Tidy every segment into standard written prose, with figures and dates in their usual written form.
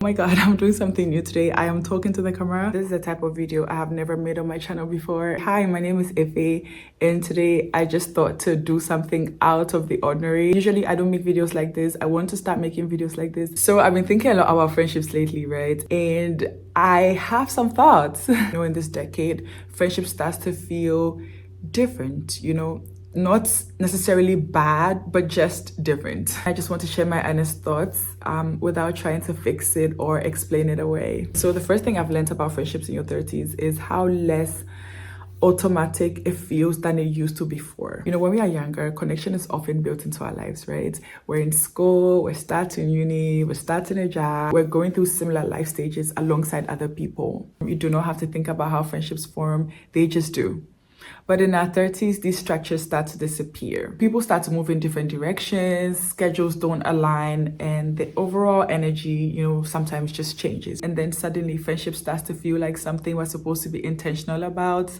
Oh my god, I'm doing something new today. I am talking to the camera. This is a type of video I have never made on my channel before. Hi, my name is Ife, and today I just thought to do something out of the ordinary. Usually I don't make videos like this. I want to start making videos like this. So I've been thinking a lot about friendships lately, right? And I have some thoughts. In this decade, friendship starts to feel different, not necessarily bad, but just different. I just want to share my honest thoughts without trying to fix it or explain it away. So the first thing I've learned about friendships in your 30s is how less automatic it feels than it used to before. When we are younger, connection is often built into our lives, right? We're in school, we're starting uni, we're starting a job, we're going through similar life stages alongside other people. You do not have to think about how friendships form, they just do. But in our 30s, these structures start to disappear. People start to move in different directions, schedules don't align, and the overall energy, sometimes just changes. And then suddenly friendship starts to feel like something we're supposed to be intentional about,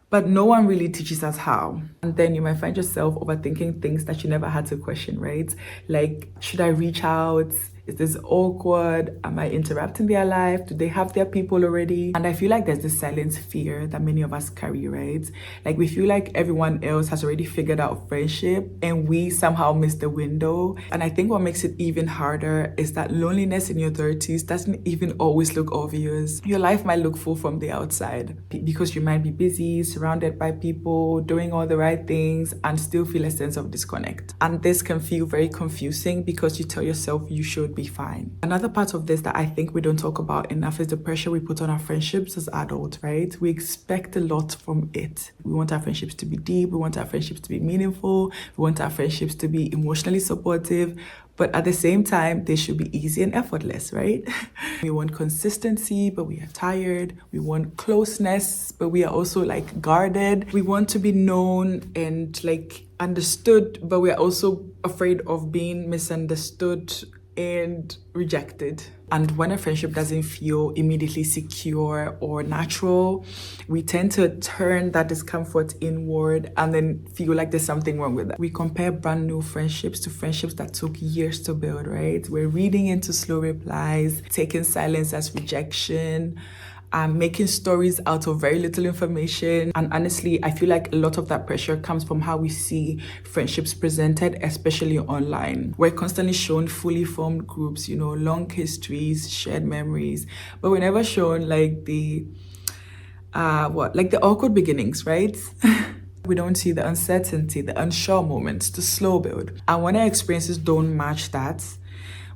but no one really teaches us how. And then you might find yourself overthinking things that you never had to question, right? Like, should I reach out? Is this awkward? Am I interrupting their life? Do they have their people already? And I feel like there's this silent fear that many of us carry, right? Like, we feel like everyone else has already figured out friendship and we somehow missed the window. And I think what makes it even harder is that loneliness in your 30s doesn't even always look obvious. Your life might look full from the outside because you might be busy, surrounded by people, doing all the right things, and still feel a sense of disconnect. And this can feel very confusing because you tell yourself you should be fine. Another part of this that I think we don't talk about enough is the pressure we put on our friendships as adults, right? We expect a lot from it. We want our friendships to be deep, we want our friendships to be meaningful, we want our friendships to be emotionally supportive, but at the same time, they should be easy and effortless, right? We want consistency, but we are tired. We want closeness, but we are also guarded. We want to be known and understood, but we are also afraid of being misunderstood and rejected. And when a friendship doesn't feel immediately secure or natural, we tend to turn that discomfort inward and then feel like there's something wrong with that. We compare brand new friendships to friendships that took years to build, right? We're reading into slow replies, taking silence as rejection, making stories out of very little information. And honestly, I feel like a lot of that pressure comes from how we see friendships presented, especially online. We're constantly shown fully formed groups, long histories, shared memories, but we're never shown the awkward beginnings, right? We don't see the uncertainty, the unsure moments, the slow build. And when our experiences don't match that,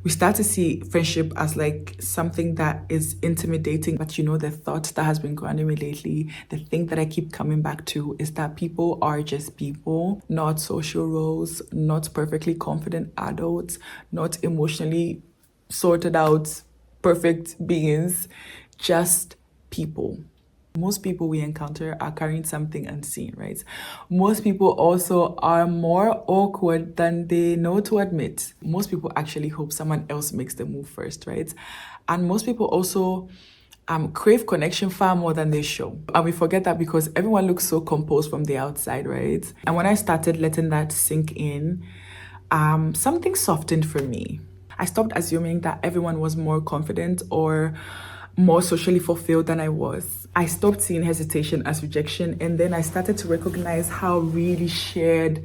we start to see friendship as something that is intimidating. But the thought that has been grounding me lately, the thing that I keep coming back to is that people are just people, not social roles, not perfectly confident adults, not emotionally sorted out, perfect beings, just people. Most people we encounter are carrying something unseen, right? Most people also are more awkward than they know to admit. Most people actually hope someone else makes the move first, right? And most people also crave connection far more than they show. And we forget that because everyone looks so composed from the outside, right? And when I started letting that sink in, something softened for me. I stopped assuming that everyone was more confident or more socially fulfilled than I was. I stopped seeing hesitation as rejection, and then I started to recognize how really shared,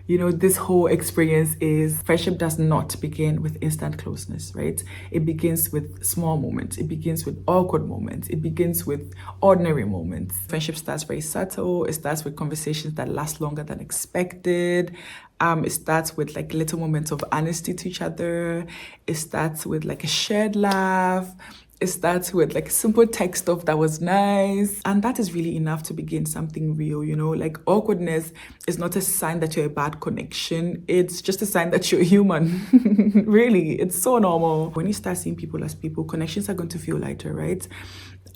this whole experience is. Friendship does not begin with instant closeness, right? It begins with small moments. It begins with awkward moments. It begins with ordinary moments. Friendship starts very subtle. It starts with conversations that last longer than expected. It starts with little moments of honesty to each other. It starts with a shared laugh. It starts with a simple text stuff that was nice. And that is really enough to begin something real, awkwardness is not a sign that you're a bad connection. It's just a sign that you're human. Really, it's so normal. When you start seeing people as people, connections are going to feel lighter, right?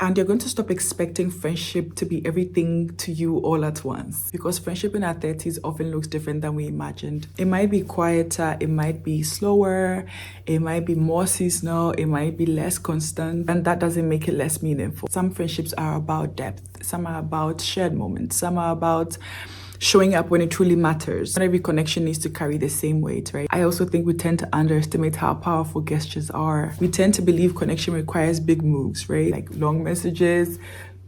And you're going to stop expecting friendship to be everything to you all at once, because friendship in our 30s often looks different than we imagined. It might be quieter, it might be slower, it might be more seasonal, it might be less constant, and that doesn't make it less meaningful. Some friendships are about depth, some are about shared moments, some are about showing up when it truly matters. Not every connection needs to carry the same weight, right? I also think we tend to underestimate how powerful gestures are. We tend to believe connection requires big moves, right? Like long messages,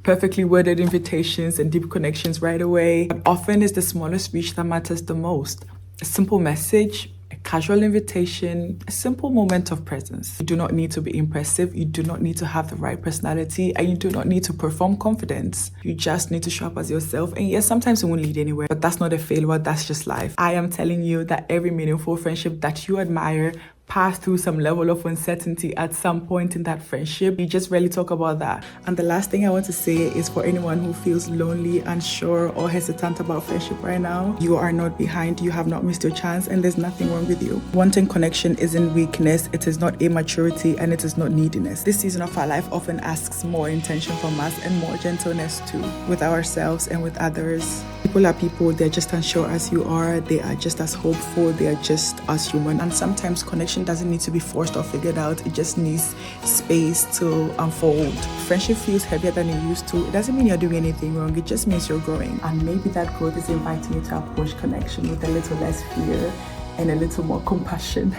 perfectly worded invitations, and deep connections right away. But often it's the smallest reach that matters the most. A simple message, a casual invitation, a simple moment of presence. You do not need to be impressive. You do not need to have the right personality, and you do not need to perform confidence. You just need to show up as yourself. And yes, sometimes it won't lead anywhere, but that's not a failure. That's just life. I am telling you that every meaningful friendship that you admire pass through some level of uncertainty at some point in that friendship. You just rarely talk about that. And the last thing I want to say is for anyone who feels lonely, unsure, or hesitant about friendship right now, you are not behind. You have not missed your chance, and there's nothing wrong with you. Wanting connection isn't weakness, it is not immaturity, and it is not neediness. This season of our life often asks more intention from us and more gentleness too, with ourselves and with others. People are people, they're just as unsure as you are, they are just as hopeful, they are just as human. And sometimes connection doesn't need to be forced or figured out, it just needs space to unfold. Friendship feels heavier than it used to. It doesn't mean you're doing anything wrong, it just means you're growing. And maybe that growth is inviting you to approach connection with a little less fear and a little more compassion.